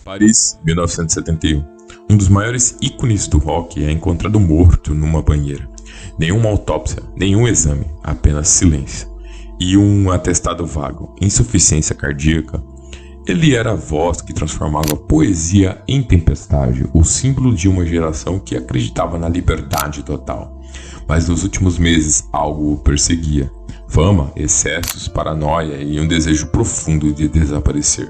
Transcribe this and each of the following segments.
Paris, 1971. Um dos maiores ícones do rock é encontrado morto numa banheira. Nenhuma autópsia, nenhum exame, apenas silêncio. E um atestado vago, insuficiência cardíaca. Ele era a voz que transformava a poesia em tempestade, o símbolo de uma geração que acreditava na liberdade total. Mas nos últimos meses algo o perseguia. Fama, excessos, paranoia e um desejo profundo de desaparecer.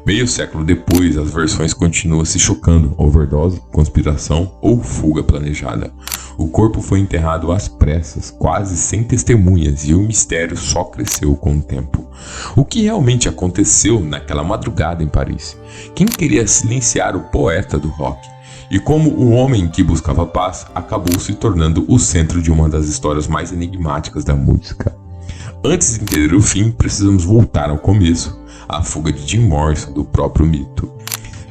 Meio século depois, as versões continuam se chocando: overdose, conspiração ou fuga planejada. O corpo foi enterrado às pressas, quase sem testemunhas, e o mistério só cresceu com o tempo. O que realmente aconteceu naquela madrugada em Paris? Quem queria silenciar o poeta do rock? E como o homem que buscava paz acabou se tornando o centro de uma das histórias mais enigmáticas da música. Antes de entender o fim, precisamos voltar ao começo, a fuga de Jim Morrison do próprio mito.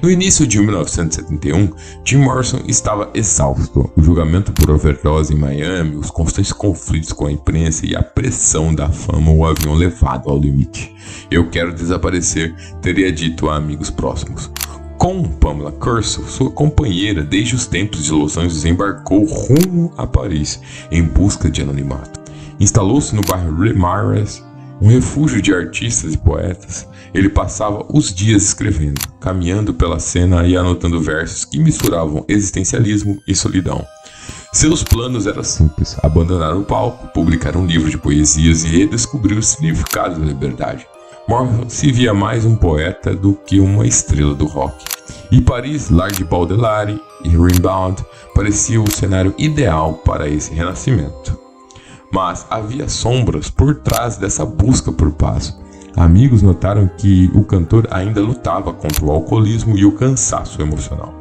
No início de 1971, Jim Morrison estava exausto. O julgamento por overdose em Miami, os constantes conflitos com a imprensa e a pressão da fama o haviam levado ao limite. "Eu quero desaparecer", teria dito a amigos próximos. Com Pamela Curson, sua companheira desde os tempos de Los Angeles, embarcou rumo a Paris em busca de anonimato. Instalou-se no bairro Ramirez, um refúgio de artistas e poetas. Ele passava os dias escrevendo, caminhando pela cena e anotando versos que misturavam existencialismo e solidão. Seus planos eram simples: abandonar o palco, publicar um livro de poesias e redescobrir o significado da liberdade. Morrison se via mais um poeta do que uma estrela do rock. E Paris, lar de Baudelaire e Rimbaud, parecia o cenário ideal para esse renascimento. Mas havia sombras por trás dessa busca por paz. Amigos notaram que o cantor ainda lutava contra o alcoolismo e o cansaço emocional.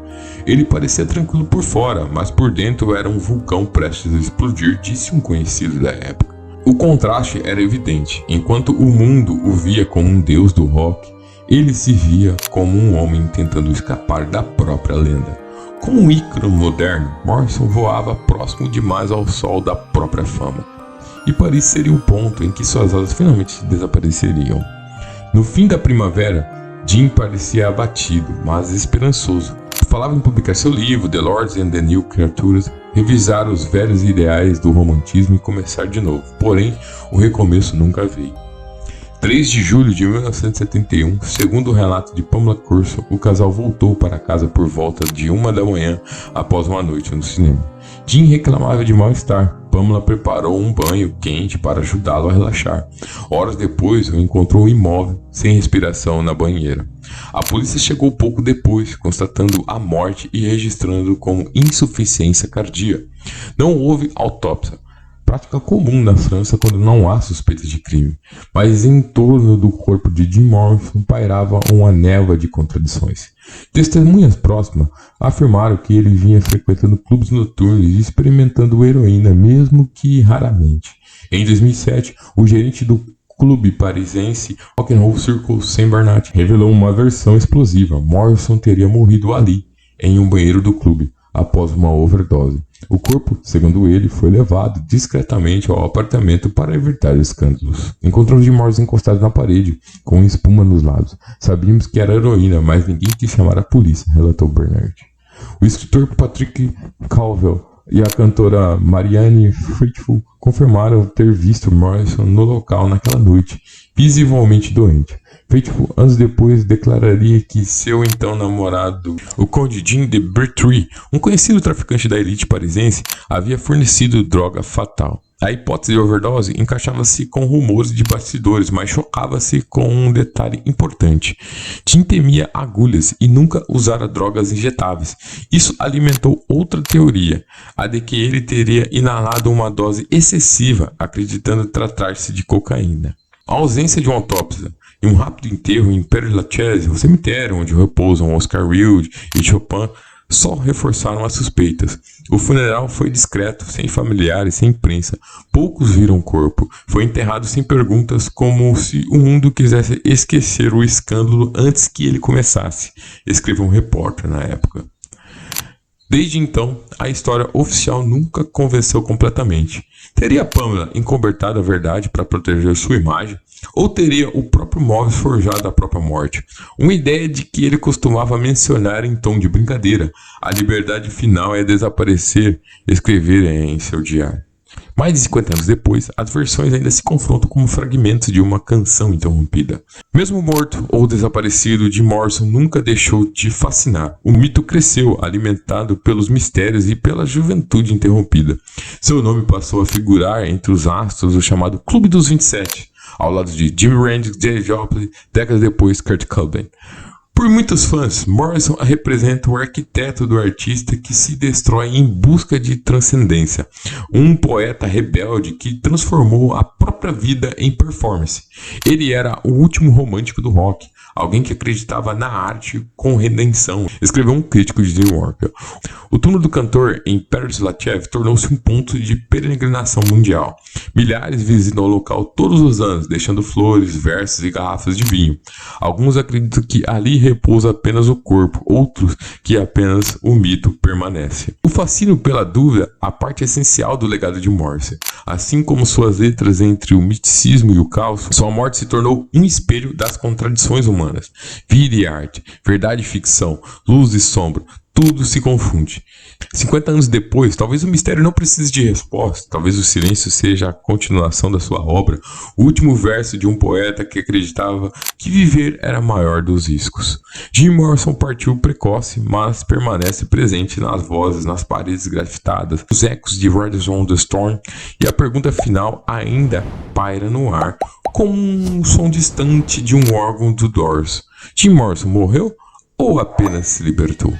Ele parecia tranquilo por fora, mas por dentro era um vulcão prestes a explodir, disse um conhecido da época. O contraste era evidente. Enquanto o mundo o via como um deus do rock, ele se via como um homem tentando escapar da própria lenda. Como um ícone moderno, Morrison voava próximo demais ao sol da própria fama. E Paris seria o ponto em que suas asas finalmente desapareceriam. No fim da primavera, Jim parecia abatido, mas esperançoso. Falava em publicar seu livro, The Lords and the New Creatures, revisar os velhos ideais do romantismo e começar de novo. Porém, o recomeço nunca veio. 3 de julho de 1971, segundo o relato de Pamela Curson, o casal voltou para casa por volta de 1 da manhã após uma noite no cinema. Jim reclamava de mal-estar. Pamela preparou um banho quente para ajudá-lo a relaxar. Horas depois, o encontrou imóvel, sem respiração na banheira. A polícia chegou pouco depois, constatando a morte e registrando como insuficiência cardíaca. Não houve autópsia, prática comum na França quando não há suspeita de crime, mas em torno do corpo de Jim Morrison pairava uma névoa de contradições. Testemunhas próximas afirmaram que ele vinha frequentando clubes noturnos e experimentando heroína, mesmo que raramente. Em 2007, o gerente do clube parisense Rock and Roll Circle, Sam Barnett, revelou uma versão explosiva: Morrison teria morrido ali, em um banheiro do clube, após uma overdose. O corpo, segundo ele, foi levado discretamente ao apartamento para evitar escândalos. Encontramos Jim Morrison encostado na parede, com espuma nos lábios. Sabíamos que era heroína, mas ninguém quis chamar a polícia, relatou Bernard. O escritor Patrick Calvel e a cantora Marianne Faithfull confirmaram ter visto Morrison no local naquela noite, visivelmente doente. Faithfull, anos depois, declararia que seu então namorado, o Conde Jim de Bertry, um conhecido traficante da elite parisense, havia fornecido droga fatal. A hipótese de overdose encaixava-se com rumores de bastidores, mas chocava-se com um detalhe importante. Jim temia agulhas e nunca usara drogas injetáveis. Isso alimentou outra teoria, a de que ele teria inalado uma dose excessiva, acreditando tratar-se de cocaína. A ausência de uma autópsia e um rápido enterro em Père-Lachaise, o cemitério onde repousam Oscar Wilde e Chopin, só reforçaram as suspeitas. O funeral foi discreto, sem familiares, sem imprensa. Poucos viram o corpo. Foi enterrado sem perguntas, como se o mundo quisesse esquecer o escândalo antes que ele começasse, escreveu um repórter na época. Desde então, a história oficial nunca convenceu completamente. Teria Pamela encobertado a verdade para proteger sua imagem? Ou teria o próprio Morris forjado a própria morte? Uma ideia de que ele costumava mencionar em tom de brincadeira: a liberdade final é desaparecer, escrever em seu diário. Mais de 50 anos depois, as versões ainda se confrontam como fragmentos de uma canção interrompida. Mesmo morto ou desaparecido, Jim Morrison nunca deixou de fascinar. O mito cresceu, alimentado pelos mistérios e pela juventude interrompida. Seu nome passou a figurar entre os astros do chamado Clube dos 27, ao lado de Jimi Hendrix, Janis Joplin, décadas depois Kurt Cobain. Por muitos fãs, Morrison representa o arquiteto do artista que se destrói em busca de transcendência, um poeta rebelde que transformou a própria vida em performance. Ele era o último romântico do rock, alguém que acreditava na arte com redenção, escreveu um crítico de New Yorker. O túmulo do cantor em Paris Lachaise tornou-se um ponto de peregrinação mundial. Milhares visitam o local todos os anos, deixando flores, versos e garrafas de vinho. Alguns acreditam que ali repousa apenas o corpo, outros que apenas o mito permanece. O fascínio pela dúvida, a parte essencial do legado de Morrison. Assim como suas letras entre o misticismo e o caos, sua morte se tornou um espelho das contradições humanas. Vida e arte, verdade e ficção, luz e sombra, tudo se confunde. 50 anos depois, talvez o mistério não precise de resposta, talvez o silêncio seja a continuação da sua obra, o último verso de um poeta que acreditava que viver era maior dos riscos. Jim Morrison partiu precoce, mas permanece presente nas vozes, nas paredes grafitadas, os ecos de Riders on the Storm, e a pergunta final ainda paira no ar, como um som distante de um órgão do Doors. Jim Morrison morreu ou apenas se libertou?